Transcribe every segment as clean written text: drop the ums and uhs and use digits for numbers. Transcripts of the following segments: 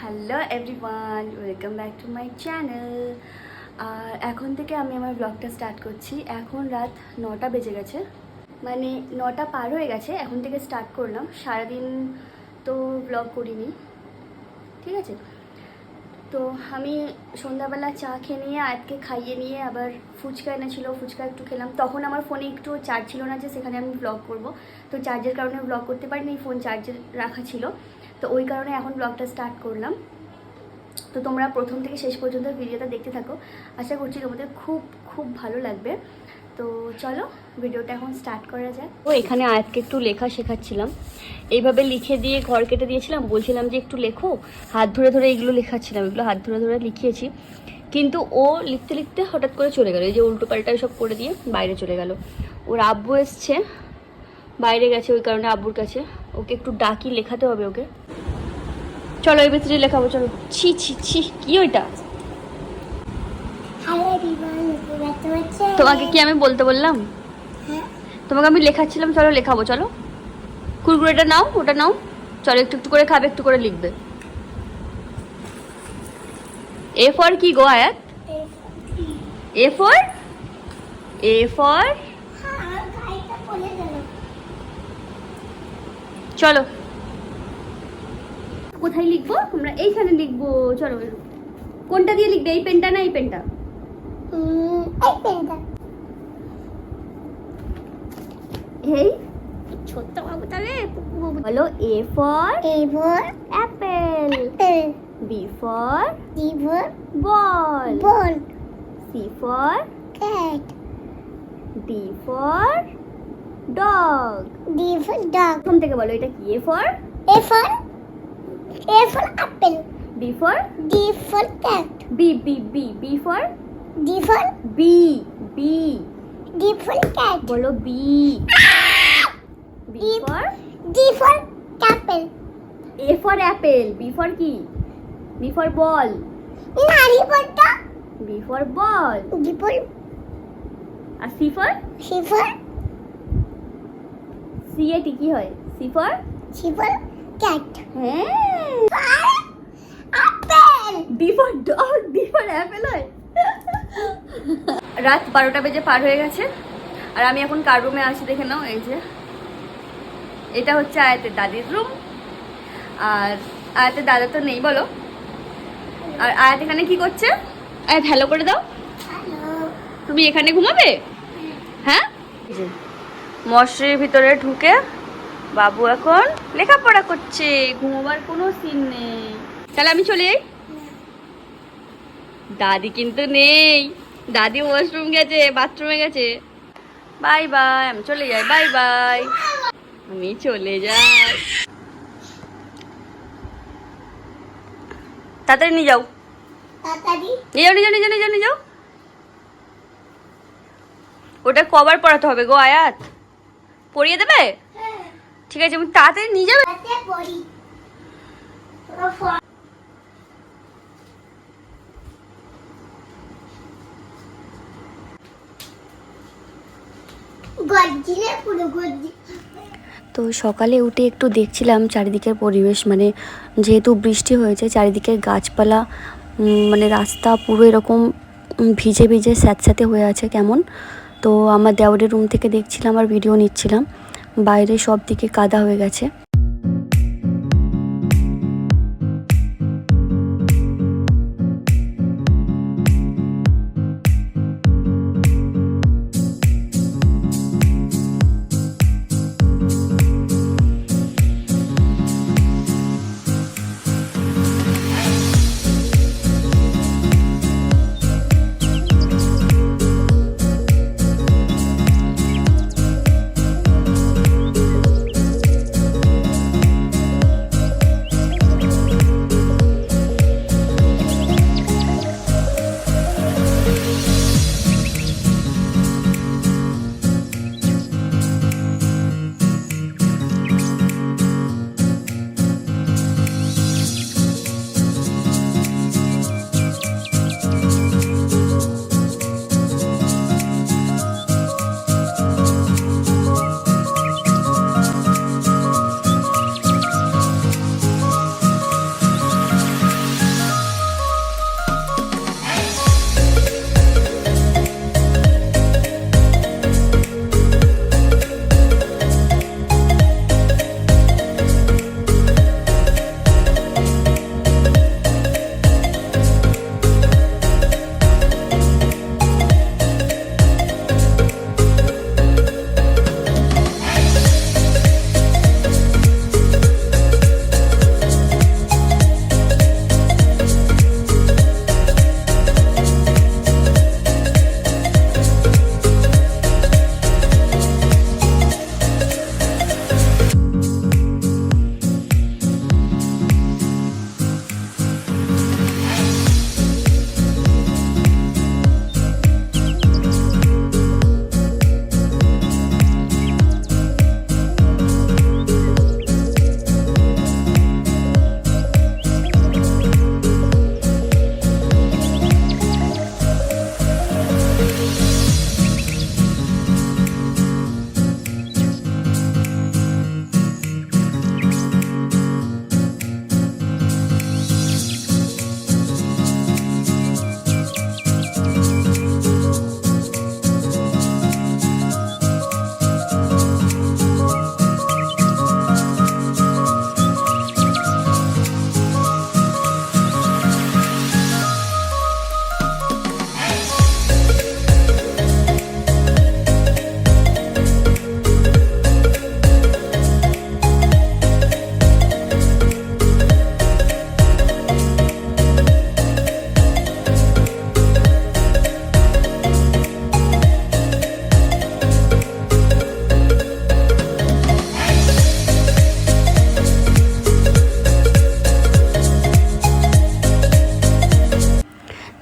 Hello everyone, welcome back to my channel. আর এখন থেকে আমি আমার ব্লগটা স্টার্ট করছি। এখন রাত 9টা বেজে গেছে, মানে 9টা পার হয়ে গেছে। এখন থেকে স্টার্ট করলাম। সারাদিন তো ব্লগ করিনি, ঠিক আছে। তো আমি সন্ধ্যাবেলা চা খেয়ে নিয়ে আজকে খাইয়ে নিয়ে আবার ফুচকা এনেছিল, ফুচকা একটু খেলাম। তখন আমার ফোনে একটু চার্জ ছিল না যে সেখানে আমি ব্লগ করব, তো চার্জের কারণে ব্লগ করতে পারিনি, ফোন চার্জে রাখা ছিল। তো ওই কারণে এখন ব্লগটা স্টার্ট করলাম। তো তোমরা প্রথম থেকে শেষ পর্যন্ত ভিডিওটা দেখতে থাকো, আশা করছি তোমাদের খুব খুব ভালো লাগবে। তো চলো ভিডিওটা এখন স্টার্ট করা যায়। ও এখানে আজকে একটু লেখা শেখাচ্ছিলাম, এইভাবে লিখে দিয়ে ঘর কেটে দিয়েছিলাম, বলছিলাম যে একটু লেখো। হাত ধরে ধরে এইগুলো লেখাচ্ছিলাম, এগুলো হাত ধরে ধরে লিখিয়েছি। কিন্তু ও লিখতে লিখতে হঠাৎ করে চলে গেলো, এই যে উল্টো পাল্টা সব করে দিয়ে বাইরে চলে গেল। ওর আব্বু এসছে, বাইরে গেছে, ওই কারণে আব্বুর কাছে। ওকে একটু ডাকি, লেখাতে হবে ওকে। চলো এই ভিতরে লেখাবো, চলো। ছি ছি ছি, কি ওইটা? তোমাকে কি আমি বলতে বললাম? তোমাকে আমি লেখাচ্ছিলাম, চলো লেখাবো, চলো। কুরকুরেটা নাও, ওটা নাও, চলো। একটু একটু করে খাবে, একটু করে লিখবে। এ ফর কি গো আয়াত? এ ফর, এ ফর, চলো। কোথায় লিখবো? আমরা এইখানে লিখবো, চলো। কোনটা দিয়ে লিখবে? এই পেনটা না এই পেনটা? এই পেনটা। এই ছোট্ট বাবু, তাহলে বলো A for apple, B for ball, C for cat, D for dog. প্রথম থেকে বলো, এটা কি? A for apple, B for cat, B B B B for D B B cat, বলো B. B for apple, A for apple, B for কি? B for ball, নারি বড়টা, B for ball. আর C for C A T কি হয়? C for cat, হ্যাঁ। apple, D for dog, D for Apple হয়। রাত 12টা বেজে পার হয়ে গেছে, আর আমি এখন কার রুমে আছি দেখে নাও। এই যে এটা হচ্ছে আয়াতের দাদির রুম, আর আয়াতের দাদা তো নেই, বলো। আর আয়াত এখানে কি করছে? আয়াত হ্যালো করে দাও। তুমি এখানে ঘুমাবে? হ্যাঁ। মশারির ভিতরে ঢুকে বাবু এখন লেখাপড়া করছে, ঘুমোবার কোনো সিন নেই। তাহলে আমি চলে যাই। দাদি কিন্তু নেই, দাদি ওয়াশরুম গেছে, বাথরুমে গেছে। বাই বাই, আমি চলে যাই, বাই বাই, আমি চলে যাই। তাড়াতাড়ি নিয়ে যাও, নিয়ে যাও। ওটা কভার পরাতে হবে গো আয়াত, পরিয়ে দেবে? ঠিক আছে, আমি তাড়াতাড়ি নিয়ে যাবে। তো সকালে উঠে একটু দেখছিলাম চারিদিকের পরিবেশ, মানে যেহেতু বৃষ্টি হয়েছে, চারিদিকের গাছপালা, মানে রাস্তা পুরো এরকম ভিজে ভিজে স্যাঁতস্যাঁতে হয়ে আছে কেমন। তো আমার দেওরের রুম থেকে দেখছিলাম আর ভিডিও নিচ্ছিলাম, বাইরে সব দিকে কাদা হয়ে গেছে।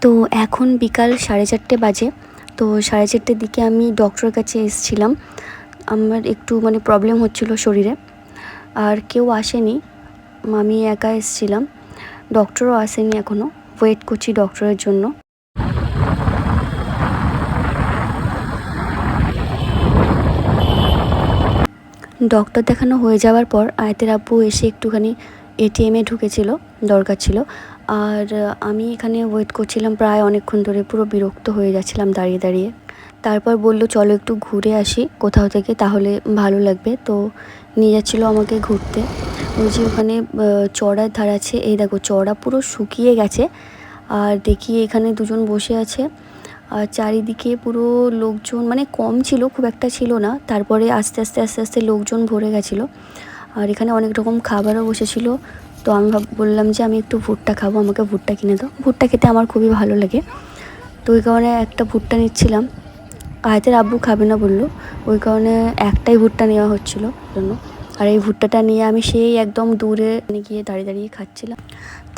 তো এখন বিকাল 4:30 বাজে। তো 4:30 দিকে আমি ডক্টরের কাছে এসেছিলাম। আমার একটু মানে প্রবলেম হচ্ছিলো শরীরে, আর কেউ আসেনি, আমি একা এসেছিলাম। ডক্টরও আসেনি এখনও, ওয়েট করছি ডক্টরের জন্য। ডক্টর দেখানো হয়ে যাওয়ার পর আয়তের আব্বু এসে একটুখানি এটিএমে ঢুকেছিল, দরকার ছিল। আর আমি এখানে ওয়েট করছিলাম প্রায় অনেকক্ষণ ধরে, পুরো বিরক্ত হয়ে যাচ্ছিলাম দাঁড়িয়ে দাঁড়িয়ে। তারপর বললো চলো একটু ঘুরে আসি কোথাও থেকে, তাহলে ভালো লাগবে। তো নিয়ে যাচ্ছিলো আমাকে ঘুরতে। ওই যে ওখানে চড়ার ধার আছে, এই দেখো চড়া পুরো শুকিয়ে গেছে। আর দেখি এখানে দুজন বসে আছে, আর চারিদিকে পুরো লোকজন, মানে কম ছিল, খুব একটা ছিল না। তারপরে আস্তে আস্তে আস্তে আস্তে লোকজন ভরে গেছিলো। আর এখানে অনেক রকম খাবারও বসেছিল। তো আমি বললাম যে আমি একটু ভুট্টা খাবো, আমাকে ভুট্টা কিনে দাও। ভুট্টা খেতে আমার খুবই ভালো লাগে, তো ওই কারণে একটা ভুট্টা নিচ্ছিলাম। আয়তের আব্বু খাবে না বললো, ওই কারণে একটাই ভুট্টা নেওয়া হচ্ছিলো জন্য। আর এই ভুট্টাটা নিয়ে আমি সেই একদম দূরে গিয়ে দাঁড়িয়ে দাঁড়িয়ে খাচ্ছিলাম।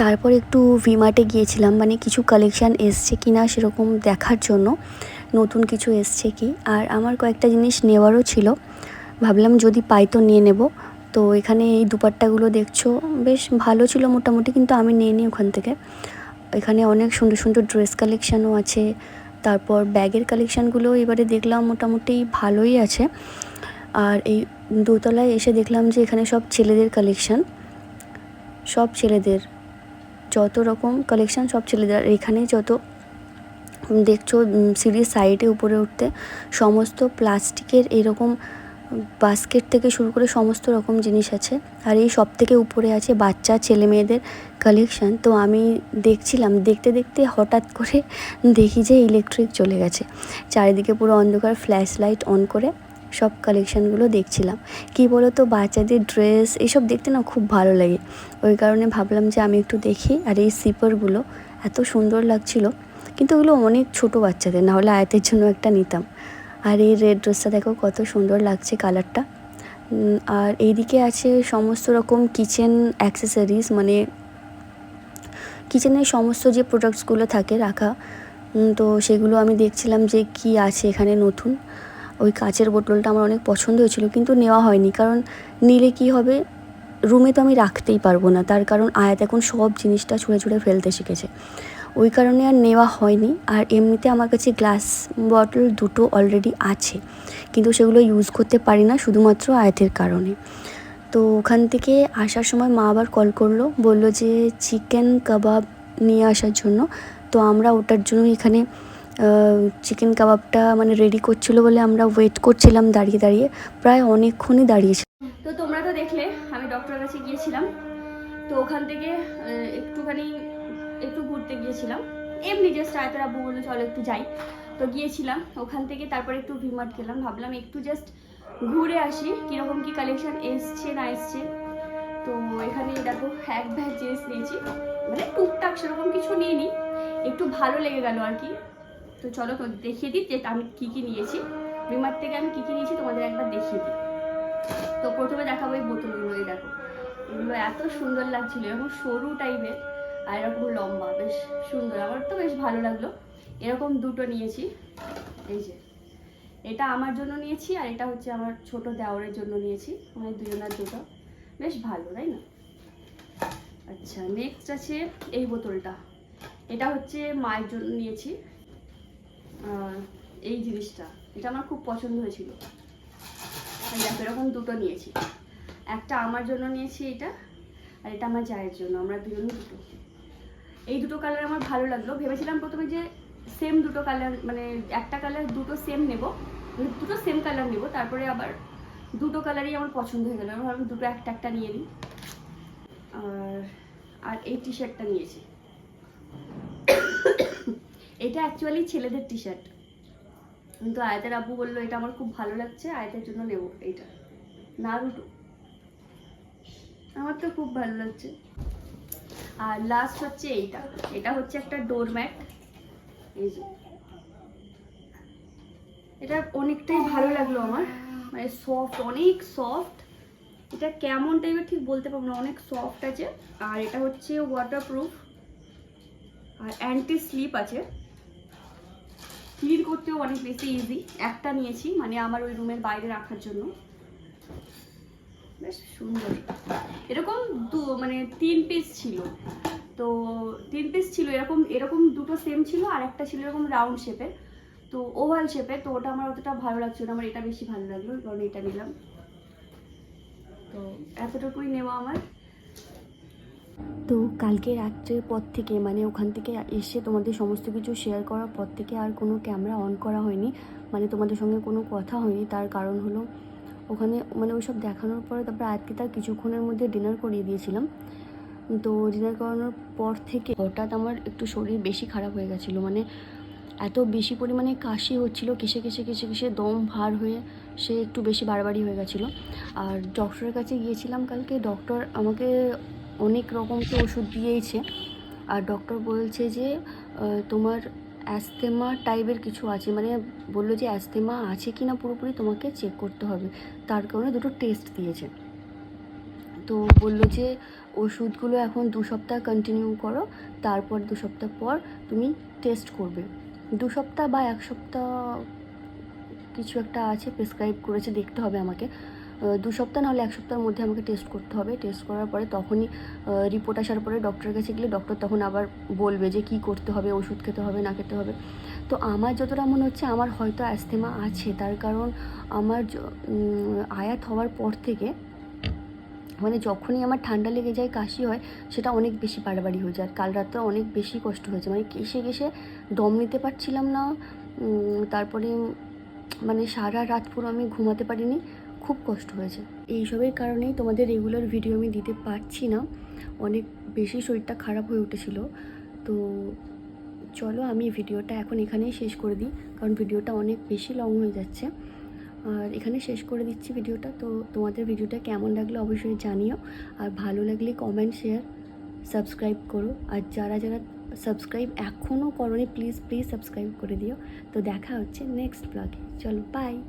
তারপর একটু ভিমার্টে গিয়েছিলাম, মানে কিছু কালেকশান এসছে কি না সেরকম দেখার জন্য, নতুন কিছু এসছে কি। আর আমার কয়েকটা জিনিস নেওয়ারও ছিল, ভাবলাম যদি পাই তো নিয়ে নেব। তো এখানে এই দুপাট্টাগুলো দেখছো বেশ ভালো ছিল মোটামুটি, কিন্তু আমি নিয়ে নিই ওখান থেকে। এখানে অনেক সুন্দর সুন্দর ড্রেস কালেকশানও আছে। তারপর ব্যাগের কালেকশানগুলো এবারে দেখলাম মোটামুটি ভালোই আছে। আর এই দোতলায় এসে দেখলাম যে এখানে সব ছেলেদের কালেকশান, সব ছেলেদের যত রকম কালেকশান সব ছেলেদের। আর এখানে যত দেখছো সিঁড়ির সাইডে উপরে উঠতে সমস্ত প্লাস্টিকের এরকম বাস্কেট থেকে শুরু করে সমস্ত রকম জিনিস আছে। আর এই সব থেকে উপরে আছে বাচ্চা ছেলে মেয়েদের কালেকশান। তো আমি দেখছিলাম, দেখতে দেখতে হঠাৎ করে দেখি যে ইলেকট্রিক চলে গেছে, চারিদিকে পুরো অন্ধকার, ফ্ল্যাশ লাইট অন করে সব কালেকশানগুলো দেখছিলাম। কী বলো তো, বাচ্চাদের ড্রেস এইসব দেখতে না খুব ভালো লাগে, ওই কারণে ভাবলাম যে আমি একটু দেখি। আর এই স্লিপারগুলো এত সুন্দর লাগছিল, কিন্তু ওগুলো অনেক ছোটো বাচ্চাদের, না হলে আয়তের জন্য একটা নিতাম। আর এই রেড ড্রেসটা দেখো কত সুন্দর লাগছে কালারটা। আর এইদিকে আছে সমস্ত রকম কিচেন অ্যাক্সেসরিজ, মানে কিচেনের সমস্ত যে প্রোডাক্টসগুলো থাকে রাখা, তো সেগুলো আমি দেখছিলাম যে কি আছে এখানে নতুন। ওই কাচের বোতলটা আমার অনেক পছন্দ হয়েছিল, কিন্তু নেওয়া হয়নি, কারণ নিলে কি হবে, রুমে তো আমি রাখতেই পারবো না, তার কারণ আয়াত এখন সব জিনিসটা ছুঁড়ে ছুঁড়ে ফেলতে শিখেছে, ওই কারণে আর নেওয়া হয়নি। আর এমনিতে আমার কাছে গ্লাস বটল দুটো অলরেডি আছে, কিন্তু সেগুলো ইউজ করতে পারি না শুধুমাত্র আয়াতের কারণে। তো ওখান থেকে আসার সময় মা আবার কল করলো, বললো যে চিকেন কাবাব নিয়ে আসার জন্য। তো আমরা ওটার জন্য এখানে চিকেন কাবাবটা মানে রেডি করছিল বলে আমরা ওয়েট করছিলাম দাঁড়িয়ে দাঁড়িয়ে, প্রায় অনেকক্ষণই দাঁড়িয়েছি। তো তোমরা তো দেখলে আমি ডক্টরের কাছে গিয়েছিলাম। তো ওখান থেকে একটু ঘুরতে গিয়েছিলাম, এমনি জাস্ট আয়তের আব্বু বললো চলো একটু যাই, তো গিয়েছিলাম। ওখান থেকে তারপরে একটু ভিমার্ট গেলাম, ভাবলাম একটু জাস্ট ঘুরে আসি কীরকম কী কালেকশান এসছে না এসছে। তো এখানে দেখো এক ব্যাগ জিনিস নিয়েছি, মানে টুকটাক সেরকম কিছু নিইনি, একটু ভালো লেগে গেল আর কি। তো চলো দেখিয়ে দিই যে আমি কী কী নিয়েছি, ভিমার্ট থেকে আমি কী কী নিয়েছি তোমাদের একবার দেখিয়ে দিই। তো প্রথমে দেখাবো এই বোতলগুলো, এই দেখো এগুলো এত সুন্দর লাগছিল, এরকম সরু টাইপের আর এরকম লম্বা, বেশ সুন্দর, আমার তো বেশ ভালো লাগলো। এরকম দুটো নিয়েছি, এই যে এটা আমার জন্য নিয়েছি, আর এটা হচ্ছে আমার ছোট দেওরের জন্য নিয়েছি, মানে দুজনের দুটো, বেশ ভালো তাই না। আচ্ছা, নেক্সট আছে এই বোতলটা, এটা হচ্ছে মায়ের জন্য নিয়েছি। এই জিনিসটা এটা আমার খুব পছন্দ হয়েছিল, দেখো এরকম দুটো নিয়েছি, একটা আমার জন্য নিয়েছি এটা, আর এটা আমার জায়ের জন্য, আমরা দুজন দুটো। এই দুটো কালার আমার ভালো লাগলো, ভেবেছিলাম প্রথমে যে সেম দুটো কালার, মানে একটা কালার দুটো সেম নেব, মানে দুটো সেম কালার নেব, তারপরে আবার দুটো কালারই আমার পছন্দ হয়ে গেল, আমি ভাবলাম দুটো একটা একটা নিয়ে নিই। আর এই টি শার্টটা নিয়েছি, এটা অ্যাকচুয়ালি ছেলেদের টি শার্ট, কিন্তু আয়তের আব্বু বললো এটা আমার খুব ভালো লাগছে, আয়তের জন্য নেব এইটা, নারুটো, আমার তো খুব ভালো লাগছে। আর লাস্ট হচ্ছে এইটা, এটা হচ্ছে একটা ডোরম্যাট, এই যে এটা অনেকটাই ভালো লাগলো আমার, মানে সফট, অনেক সফট, এটা কেমন টাইপের ঠিক বলতে পারবো না, অনেক সফট আছে। আর এটা হচ্ছে ওয়াটারপ্রুফ, আর অ্যান্টি স্লিপ আছে, ক্লিন করতেও অনেক বেশি ইজি। একটা নিয়েছি মানে আমার ওই রুমের বাইরে রাখার জন্য, বেশ সুন্দর। এরকম মানে 3 পিস ছিল, তো 3 পিস ছিল এরকম এরকম দুটো সেম ছিল, আর একটা ছিল এরকম রাউন্ড শেপের, তো ওভাল শেপের। তো ওটা আমার অতটা ভালো লাগছিল না, আমার এটা বেশি ভালো লাগলো, কারণ এটা নিলাম। তো এতটুকুই নেওয়া আমার। তো কালকে রাত্রের পর থেকে মানে ওখান থেকে এসে তোমাদের সমস্ত কিছু শেয়ার করার পর থেকে আর কোনো ক্যামেরা অন করা হয়নি, মানে তোমাদের সঙ্গে কোনো কথা হয়নি। তার কারণ হলো ওখানে মানে ওইসব দেখানোর পরে তারপরে আজকে তার কিছুক্ষণের মধ্যে ডিনার করিয়ে দিয়েছিলাম। তো ডিনার করানোর পর থেকে হঠাৎ আমার একটু শরীর বেশি খারাপ হয়ে গেছিলো, মানে এত বেশি পরিমাণে কাশি হচ্ছিল, কেসে দম ভার হয়ে সে একটু বেশি বাড়াবাড়ি হয়ে গেছিলো। আর ডক্টরের কাছে গিয়েছিলাম কালকে, ডক্টর আমাকে অনেক রকম তো ওষুধ দিয়েছে, আর ডক্টর বলছে যে তোমার অ্যাস্থেমা টাইপের কিছু আছে, মানে বললো যে অ্যাস্থেমা আছে কি না পুরোপুরি তোমাকে চেক করতে হবে, তার কারণে দুটো টেস্ট দিয়েছে। তো বললো যে ওষুধগুলো এখন 2 সপ্তাহ কন্টিনিউ করো, তারপর 2 সপ্তাহ পর তুমি টেস্ট করবে। 2 সপ্তাহ বা 1 সপ্তাহ কিছু একটা আছে, প্রেসক্রাইব করেছে, দেখতে হবে আমাকে। 2 সপ্তাহ নাহলে 1 সপ্তাহের মধ্যে আমাকে টেস্ট করতে হবে। টেস্ট করার পরে তখনই রিপোর্ট আসার পরে ডক্টরের কাছে গেলে ডক্টর তখন আবার বলবে যে কী করতে হবে, ওষুধ খেতে হবে না খেতে হবে। তো আমার যতটা মনে হচ্ছে আমার হয়তো অ্যাস্থেমা আছে, তার কারণ আমার আয়াত হওয়ার পর থেকে মানে যখনই আমার ঠান্ডা লেগে যায়, কাশি হয়, সেটা অনেক বেশি বাড়াবাড়ি হয়ে যায়। আর কাল রাতে অনেক বেশি কষ্ট হয়েছে, মানে কেসে দম নিতে পারছিলাম না। তারপরে মানে সারা রাত পুরো আমি ঘুমাতে পারিনি, খুব কষ্ট হয়েছে। এইসবের কারণেই তোমাদের রেগুলার ভিডিও আমি দিতে পারছি না, অনেক বেশি শরীরটা খারাপ হয়ে উঠেছিল। তো চলো আমি ভিডিওটা এখন এখানেই শেষ করে দিই, কারণ ভিডিওটা অনেক বেশি লং হয়ে যাচ্ছে। আর এখানে শেষ করে দিচ্ছি ভিডিওটা। তো তোমাদের ভিডিওটা কেমন লাগলো অবশ্যই জানিও, আর ভালো লাগলে কমেন্ট, শেয়ার, সাবস্ক্রাইব করো। আর যারা যারা সাবস্ক্রাইব এখনও করোনি প্লিজ সাবস্ক্রাইব করে দিও। তো দেখা হচ্ছে নেক্সট ব্লগে, চলো বাই।